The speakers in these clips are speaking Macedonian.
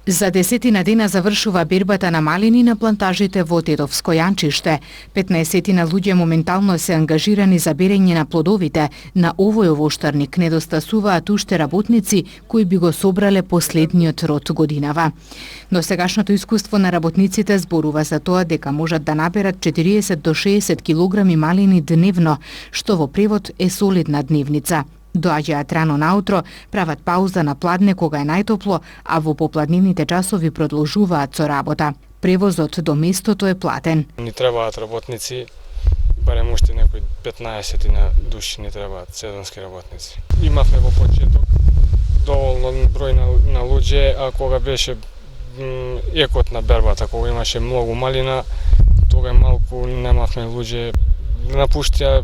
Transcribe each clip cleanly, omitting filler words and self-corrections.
За 10 дена завршува бербата на малини на плантажите во Тетовско Јанчиште. 15 луѓе моментално се ангажирани за берење на плодовите. На овој овоштарник недостасуваат уште работници кои би го собрале последниот род годинава. Но сегашното искуство на работниците зборува за тоа дека можат да наберат 40 до 60 килограми малини дневно, што во превод е солидна дневница. Доаѓаат рано наутро, прават пауза на пладне кога е најтопло, а во попладневните часови продолжуваат со работа. Превозот до местото е платен. Ни требаат работници, барем уште некои 15 на души ни требаат, сезонски работници. Имавме во почеток доволно број на луѓе, а кога беше екот на бербата, кога имаше многу малина, тога малку немавме луѓе, напуштија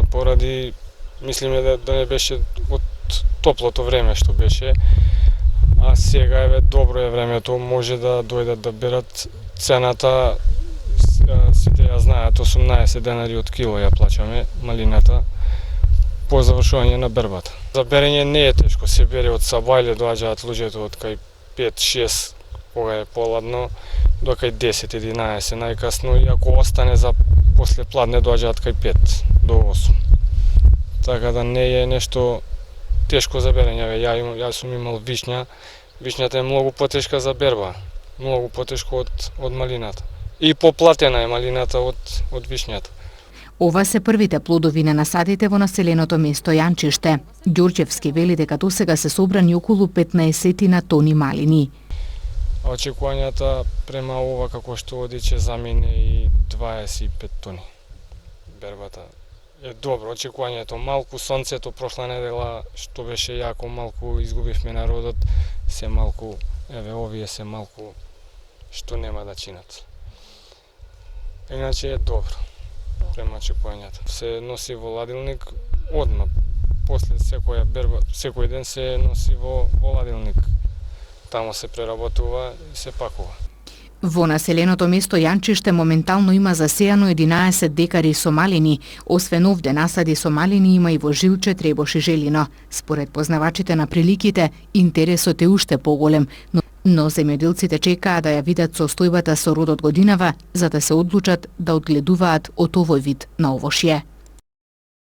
поради мислиме да не беше од топлото време што беше, а сега еве добро е времето, може да дојдат да берат. Цената сите ја знаат, 18 денари од кило ја плаќаме малината по завршување на бербата. За берење не е тешко, се бере од сабајле, доаѓаат луѓето од кај 5-6 кога е поладно до кај 10-11 најкасно, и ако остане за после пладне доаѓаат кај 5 до 8. Така да не е нешто тешко за берење. Јас сум имал вишња. Вишњата е многу потешка за берба, многу потешко од малината. И поплатена е малината од вишњата. Ова се првите плодови на насадите во населеното место Јанчиште. Ѓорѓевски вели дека досега се собрани околу 15 на тони малини. Очекувањата према ова како што оди ќе замине и 25 тони. Бербата е добро, очекувањето малку, сонцето прошла недела што беше јако, малку изгубивме народот, се малку, еве овие се малку што нема да чинат. Иначе е добро, према очекувањата. Се носи во ладилник одма, после секоја берба, секој ден се носи во ладилник. Тамо се преработува и се пакува. Во населеното место Јанчиште моментално има засејано 11 декари со малини. Освен овде насади со малини има и во Жилче, Требош и Желино. Според познавачите на приликите, интересот е уште поголем, но земјоделците чекаат да ја видат состојбата со родот годинава за да се одлучат да одгледуваат од овој вид на овошје.